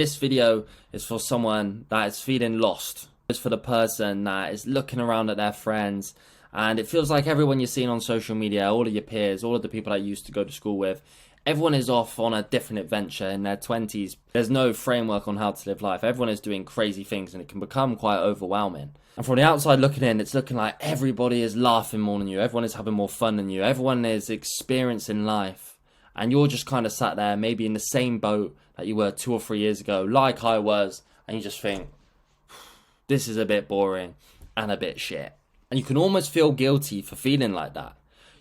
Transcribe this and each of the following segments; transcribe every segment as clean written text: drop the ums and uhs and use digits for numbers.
This video is for someone that is feeling lost. It's for the person that is looking around at their friends and it feels like everyone you're seeing on social media, all of your peers, all of the people that you used to go to school with, everyone is off on a different adventure in their 20s. There's no framework on how to live life. Everyone is doing crazy things and it can become quite overwhelming. And from the outside looking in, it's looking like everybody is laughing more than you. Everyone is having more fun than you. Everyone is experiencing life. And you're just kind of sat there, maybe in the same boat that you were 2 or 3 years ago, like I was, and you just think, this is a bit boring and a bit shit. And you can almost feel guilty for feeling like that.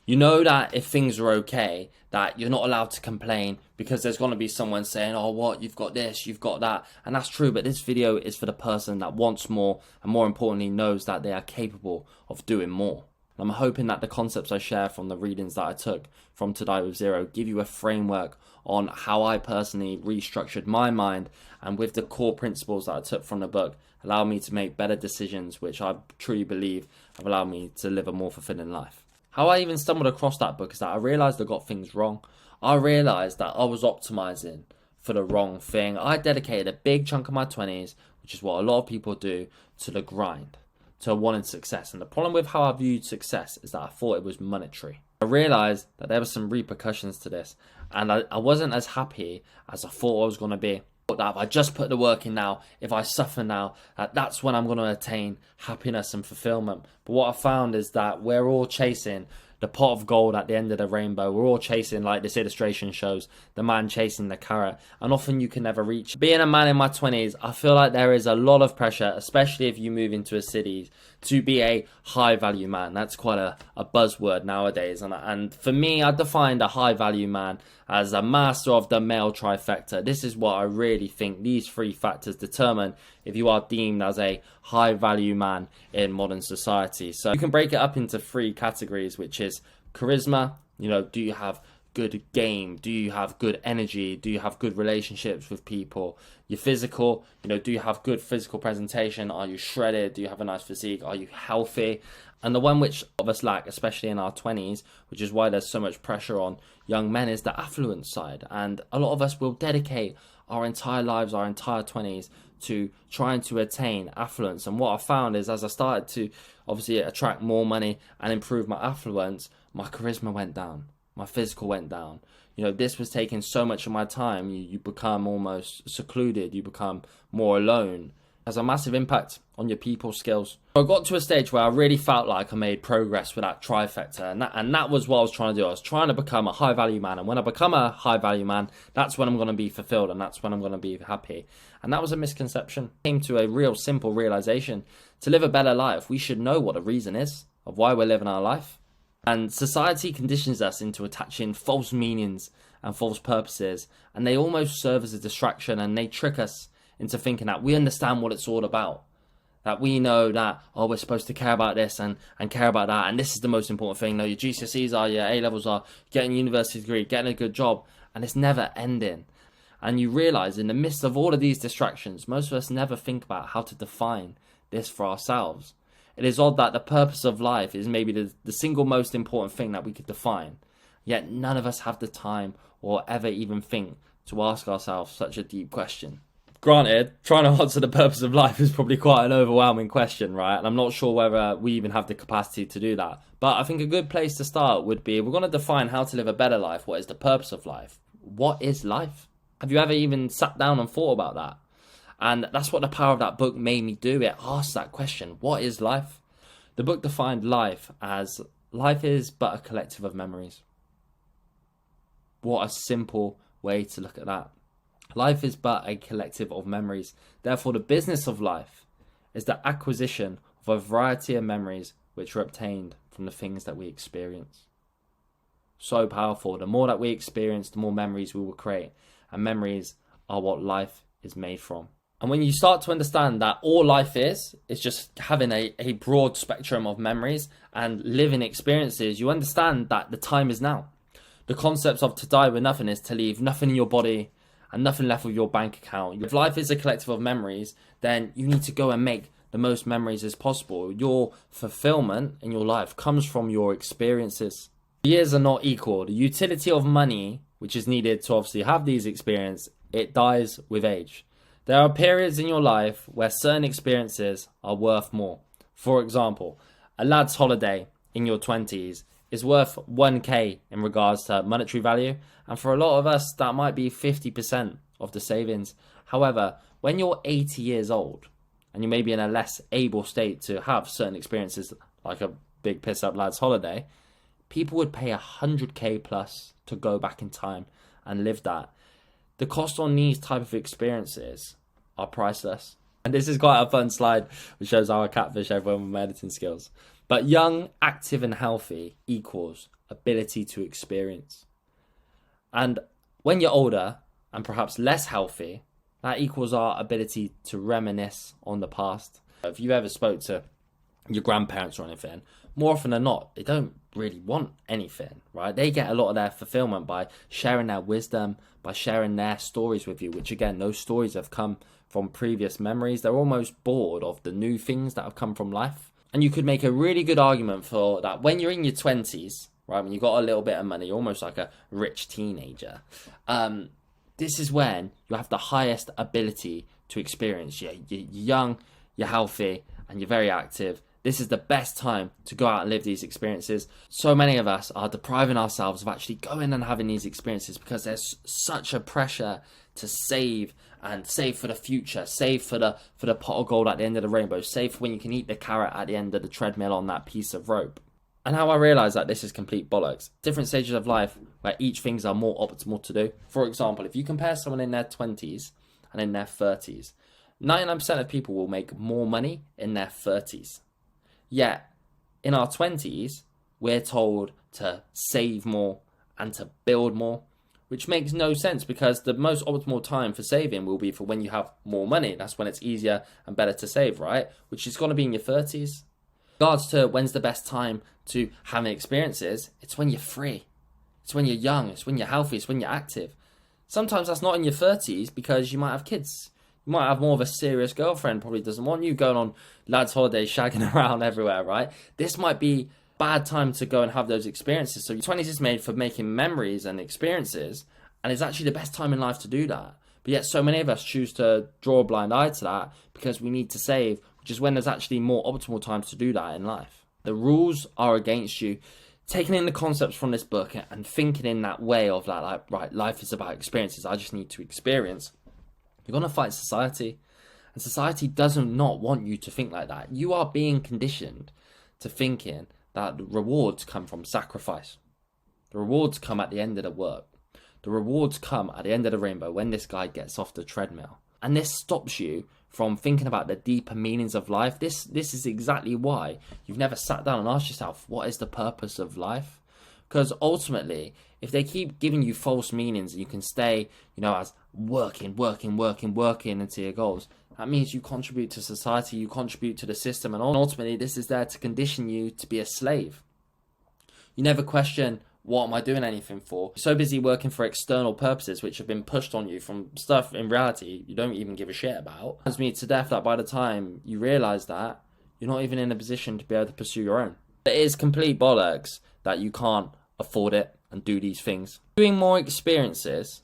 You know that if things are okay, that you're not allowed to complain because there's going to be someone saying, oh, what, you've got this, you've got that. And that's true, but this video is for the person that wants more and more importantly knows that they are capable of doing more. I'm hoping that the concepts I share from the readings that I took from To Die With Zero give you a framework on how I personally restructured my mind, and with the core principles that I took from the book, allow me to make better decisions, which I truly believe have allowed me to live a more fulfilling life. How I even stumbled across that book is that I realised I got things wrong. I realised that I was optimising for the wrong thing. I dedicated a big chunk of my 20s, which is what a lot of people do, to the grind, to wanting success. And the problem with how I viewed success is that I thought it was monetary. I realised that there were some repercussions to this, and I wasn't as happy as I thought I was going to be. That if I just put the work in now, if I suffer now, that's when I'm going to attain happiness and fulfillment. But what I found is that we're all chasing the pot of gold at the end of the rainbow. We're all chasing, like this illustration shows, the man chasing the carrot, and often you can never reach. Being a man in my 20s, I feel like there is a lot of pressure, especially if you move into a city, to be a high value man. That's quite a buzzword nowadays, and for me, I defined a high value man as a master of the male trifecta. This is what I really think these 3 factors determine if you are deemed as a high value man in modern society. So you can break it up into 3 categories, which is charisma. Do you have good game? Do you have good energy? Do you have good relationships with people? Your physical, do you have good physical presentation? Are you shredded? Do you have a nice physique? Are you healthy? And the one which of us lack, especially in our 20s, which is why there's so much pressure on young men, is the affluent side. And a lot of us will dedicate our entire lives, our entire 20s, to trying to attain affluence. And what I found is, as I started to obviously attract more money and improve my affluence, my charisma went down, my physical went down. This was taking so much of my time. You become almost secluded, you become more alone. It has a massive impact on your people skills. I got to a stage where I really felt like I made progress with that trifecta, and that was what I was trying to do. I was trying to become a high value man, and when I become a high value man, that's when I'm going to be fulfilled, and that's when I'm going to be happy. And that was a misconception. I came to a real simple realization: to live a better life, we should know what the reason is of why we're living our life. And society conditions us into attaching false meanings and false purposes, and they almost serve as a distraction, and they trick us into thinking that we understand what it's all about. That we know that, we're supposed to care about this and care about that, and this is the most important thing. No, your GCSEs are, your A-levels are, getting a university degree, getting a good job, and it's never ending. And you realise in the midst of all of these distractions, most of us never think about how to define this for ourselves. It is odd that the purpose of life is maybe the single most important thing that we could define, yet none of us have the time or ever even think to ask ourselves such a deep question. Granted, trying to answer the purpose of life is probably quite an overwhelming question, right? And I'm not sure whether we even have the capacity to do that. But I think a good place to start would be, if we're going to define how to live a better life, what is the purpose of life? What is life? Have you ever even sat down and thought about that? And that's what the power of that book made me do. It asked that question: what is life? The book defined life as, life is but a collective of memories. What a simple way to look at that. Life is but a collective of memories. Therefore, the business of life is the acquisition of a variety of memories which are obtained from the things that we experience. So powerful. The more that we experience, the more memories we will create. And memories are what life is made from. And when you start to understand that all life is just having a broad spectrum of memories and living experiences, you understand that the time is now. The concept of to die with nothing is to leave nothing in your body and nothing left with your bank account. If life is a collective of memories, then you need to go and make the most memories as possible. Your fulfillment in your life comes from your experiences. Years are not equal. The utility of money, which is needed to obviously have these experiences, it dies with age. There are periods in your life where certain experiences are worth more. For example, a lad's holiday in your 20s is worth 1k in regards to monetary value, and for a lot of us that might be 50% of the savings. However, when you're 80 years old and you may be in a less able state to have certain experiences like a big piss up lad's holiday, people would pay 100k plus to go back in time and live that. The cost on these type of experiences are priceless. And this is quite a fun slide which shows how I catfish everyone with my editing skills. But young, active and healthy equals ability to experience. And when you're older and perhaps less healthy, that equals our ability to reminisce on the past. If you ever spoke to your grandparents or anything, more often than not, they don't really want anything, right? They get a lot of their fulfillment by sharing their wisdom, by sharing their stories with you, which again, those stories have come from previous memories. They're almost bored of the new things that have come from life. And you could make a really good argument for that when you're in your 20s, right, when you got a little bit of money, you're almost like a rich teenager. This is when you have the highest ability to experience. You're young, you're healthy, and you're very active. This is the best time to go out and live these experiences. So many of us are depriving ourselves of actually going and having these experiences because there's such a pressure to save and save for the future, save for the pot of gold at the end of the rainbow, save for when you can eat the carrot at the end of the treadmill on that piece of rope. And how I realised that this is complete bollocks. Different stages of life where each things are more optimal to do. For example, if you compare someone in their 20s and in their 30s, 99% of people will make more money in their 30s. Yet, in our 20s, we're told to save more and to build more, which makes no sense because the most optimal time for saving will be for when you have more money. That's when it's easier and better to save, right? Which is going to be in your 30s. In regards to when's the best time to have experiences, it's when you're free. It's when you're young. It's when you're healthy. It's when you're active. Sometimes that's not in your 30s because you might have kids. You might have more of a serious girlfriend, probably doesn't want you going on lads' holidays, shagging around everywhere, right? This might be bad time to go and have those experiences. So your 20s is made for making memories and experiences, and it's actually the best time in life to do that. But yet so many of us choose to draw a blind eye to that because we need to save, which is when there's actually more optimal times to do that in life. The rules are against you. Taking in the concepts from this book and thinking in that way of like, right, life is about experiences. I just need to experience. You're going to fight society. And society doesn't not want you to think like that. You are being conditioned to thinking that the rewards come from sacrifice. The rewards come at the end of the work. The rewards come at the end of the rainbow when this guy gets off the treadmill. And this stops you from thinking about the deeper meanings of life. This is exactly why you've never sat down and asked yourself, what is the purpose of life? Because ultimately, if they keep giving you false meanings, you can stay, as working into your goals. That means you contribute to society, you contribute to the system, and ultimately this is there to condition you to be a slave. You never question, what am I doing anything for? You're so busy working for external purposes which have been pushed on you from stuff in reality you don't even give a shit about. It brings me to death that by the time you realise that, you're not even in a position to be able to pursue your own. It is complete bollocks that you can't afford it and do these things. Doing more experiences,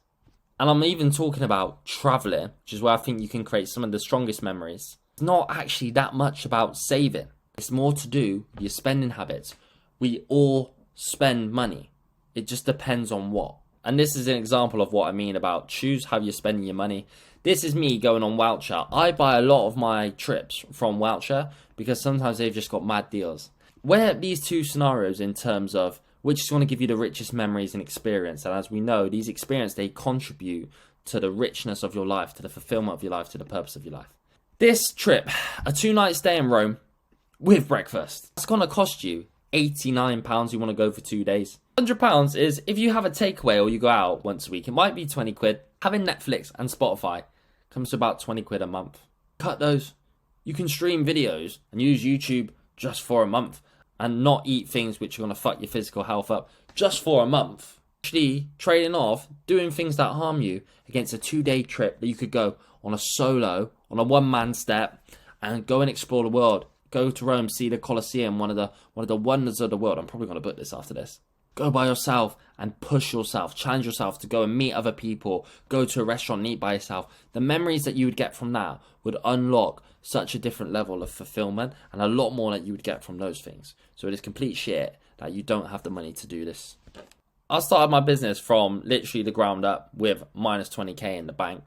and I'm even talking about travelling, which is where I think you can create some of the strongest memories. It's not actually that much about saving. It's more to do with your spending habits. We all spend money. It just depends on what. And this is an example of what I mean about choose how you're spending your money. This is me going on Voucher. I buy a lot of my trips from Voucher because sometimes they've just got mad deals. Where these two scenarios in terms of which is going to give you the richest memories and experience. And as we know, these experiences, they contribute to the richness of your life, to the fulfillment of your life, to the purpose of your life. This trip, a 2-night stay in Rome with breakfast, it's going to cost you £89. You want to go for 2 days. £100 is if you have a takeaway or you go out once a week. It might be 20 quid. Having Netflix and Spotify comes to about 20 quid a month. Cut those. You can stream videos and use YouTube just for a month and not eat things which are going to fuck your physical health up just for a month. Actually trading off doing things that harm you against a 2-day trip that you could go on a solo, on a one-man step, and go and explore the world. Go to Rome, see the Colosseum, one of the wonders of the world. I'm probably going to book this after this. Go by yourself and push yourself, challenge yourself to go and meet other people, go to a restaurant and eat by yourself. The memories that you would get from that would unlock such a different level of fulfillment and a lot more that you would get from those things. So it is complete shit that you don't have the money to do this. I started my business from literally the ground up with minus 20k in the bank.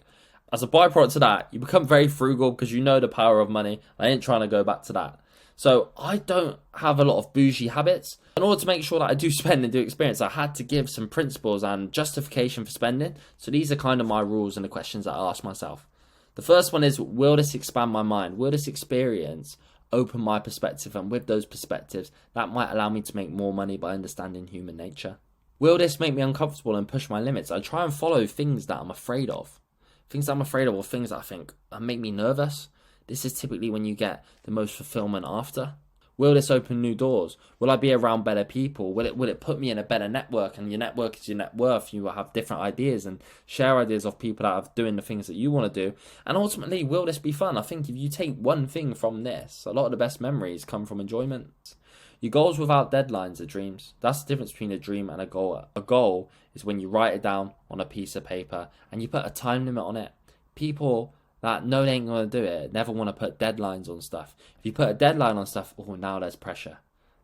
As a byproduct to that, you become very frugal because you know the power of money. I ain't trying to go back to that. So I don't have a lot of bougie habits. In order to make sure that I do spend and do experience, I had to give some principles and justification for spending. So these are kind of my rules and the questions that I ask myself. The first one is, will this expand my mind? Will this experience open my perspective? And with those perspectives, that might allow me to make more money by understanding human nature. Will this make me uncomfortable and push my limits? I try and follow things that I'm afraid of. Things that I'm afraid of or things that I think make me nervous. This is typically when you get the most fulfillment after. Will this open new doors? Will I be around better people? Will it put me in a better network? And your network is your net worth. You will have different ideas and share ideas of people that are doing the things that you want to do. And ultimately, will this be fun? I think if you take one thing from this, a lot of the best memories come from enjoyment. Your goals without deadlines are dreams. That's the difference between a dream and a goal. A goal is when you write it down on a piece of paper and you put a time limit on it. People that know they ain't going to do it never want to put deadlines on stuff. If you put a deadline on stuff, oh, now there's pressure.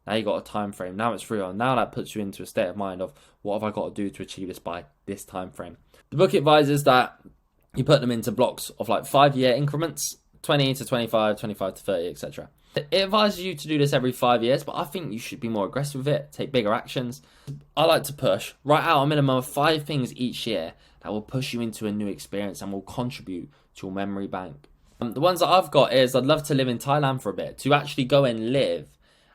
Now you got a time frame. Now it's real. Now that puts you into a state of mind of, what have I got to do to achieve this by this time frame? The book advises that you put them into blocks of like 5-year increments, 20 to 25, 25 to 30, etc. It advises you to do this every 5 years, but I think you should be more aggressive with it, take bigger actions. I like to push, write out a minimum of 5 things each year that will push you into a new experience and will contribute to your memory bank. The ones that I've got is, I'd love to live in Thailand for a bit, to actually go and live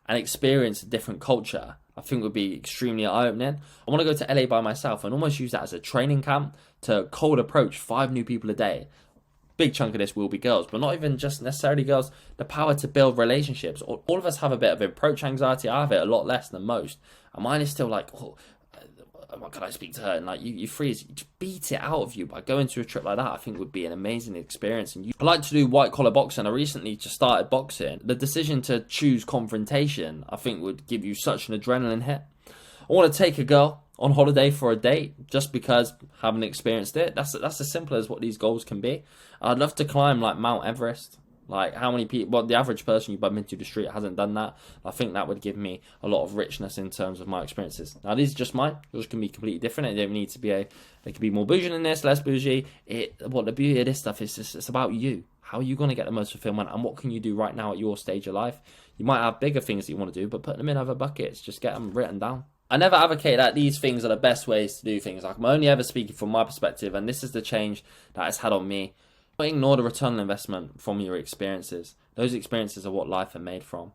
and experience a different culture. I think would be extremely eye-opening. I want to go to LA by myself and almost use that as a training camp to cold approach 5 new people a day. Big chunk of this will be girls, but not even just necessarily girls. The power to build relationships. All of us have a bit of approach anxiety. I have it a lot less than most. And mine is still like, oh, can I speak to her? And like you freeze, you just beat it out of you by going to a trip like that. I think would be an amazing experience. And I like to do white collar boxing. I recently just started boxing. The decision to choose confrontation, I think, would give you such an adrenaline hit. I want to take a girl on holiday for a date just because I haven't experienced it. That's as simple as what these goals can be. I'd love to climb like Mount Everest. Like, how many people, well, the average person you bump into the street hasn't done that. I think that would give me a lot of richness in terms of my experiences. Now, these are just mine. Yours can be completely different. They don't need to be they could be more bougie than this, less bougie. What the beauty of this stuff is, it's about you. How are you going to get the most fulfillment, and what can you do right now at your stage of life? You might have bigger things that you want to do, but put them in other buckets. Just get them written down. I never advocate that these things are the best ways to do things. Like, I'm only ever speaking from my perspective, and this is the change that it's had on me. Don't ignore the return on investment from your experiences. Those experiences are what life are made from.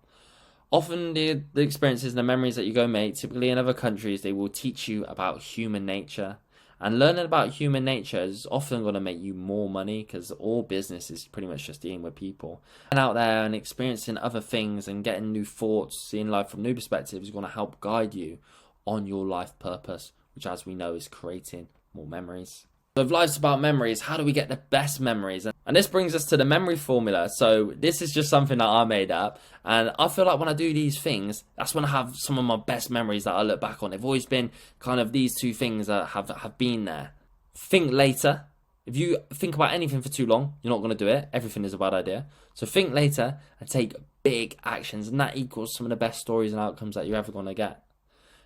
Often the experiences and the memories that you go make, typically in other countries, they will teach you about human nature. And learning about human nature is often going to make you more money, because all business is pretty much just dealing with people. And out there and experiencing other things and getting new thoughts, seeing life from new perspectives is going to help guide you on your life purpose, which, as we know, is creating more memories. So if life's about memories, how do we get the best memories? And this brings us to the memory formula. So this is just something that I made up. And I feel like when I do these things, that's when I have some of my best memories that I look back on. They've always been kind of these 2 things that have been there. Think later. If you think about anything for too long, you're not going to do it. Everything is a bad idea. So think later and take big actions. And that equals some of the best stories and outcomes that you're ever going to get.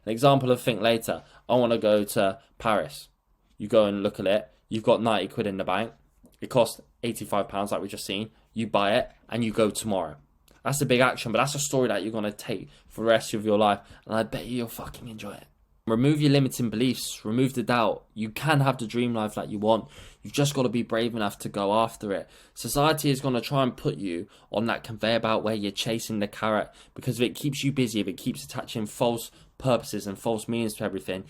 An example of think later. I want to go to Paris. You go and look at it. You've got 90 quid in the bank. It costs £85 like we just seen. You buy it and you go tomorrow. That's a big action, but that's a story that you're going to take for the rest of your life. And I bet you'll fucking enjoy it. Remove your limiting beliefs. Remove the doubt. You can have the dream life that you want. You've just got to be brave enough to go after it. Society is going to try and put you on that conveyor belt where you're chasing the carrot, because if it keeps you busy, if it keeps attaching false purposes and false meanings to everything,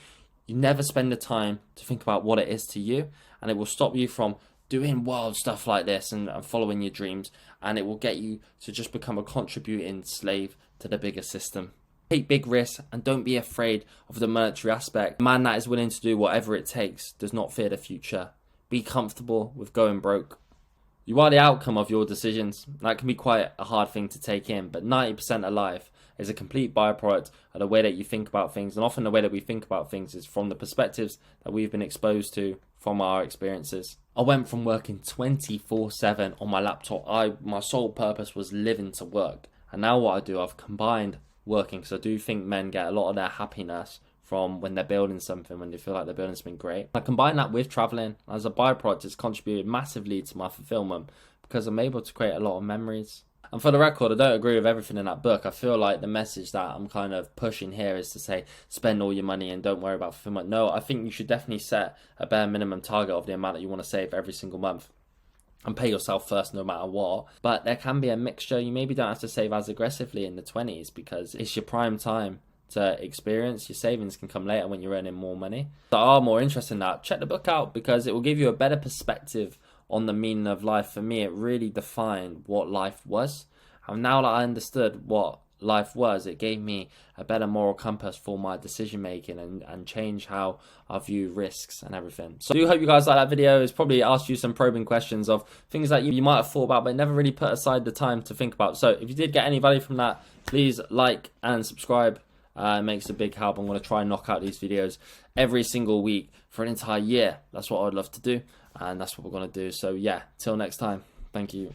you never spend the time to think about what it is to you, and it will stop you from doing wild stuff like this and following your dreams, and it will get you to just become a contributing slave to the bigger system. Take big risks and don't be afraid of the monetary aspect. A man that is willing to do whatever it takes does not fear the future. Be comfortable with going broke. You are the outcome of your decisions. That can be quite a hard thing to take in, but 90% of life is a complete byproduct of the way that you think about things. And often the way that we think about things is from the perspectives that we've been exposed to from our experiences. I went from working 24/7 on my laptop. My sole purpose was living to work. And now what I do, I've combined working, because I do think men get a lot of their happiness from when they're building something, when they feel like they're building something great. I combine that with traveling. As a byproduct, it's contributed massively to my fulfillment because I'm able to create a lot of memories. And for the record, I don't agree with everything in that book. I feel like the message that I'm kind of pushing here is to say, spend all your money and don't worry about fulfillment. No, I think you should definitely set a bare minimum target of the amount that you want to save every single month. And pay yourself first no matter what. But there can be a mixture. You maybe don't have to save as aggressively in the 20s because it's your prime time to experience. Your savings can come later when you're earning more money. If you are more interested in that, check the book out because it will give you a better perspective on the meaning of life. For me, it really defined what life was. And now that I understood what life was, it gave me a better moral compass for my decision making and change how I view risks and everything. So I do hope you guys like that video. It's probably asked you some probing questions of things that you might have thought about but never really put aside the time to think about. So if you did get any value from that, please like and subscribe. It makes a big help. I'm going to try and knock out these videos every single week for an entire year. That's what I'd love to do, and that's what we're going to do. So yeah, till next time, thank you.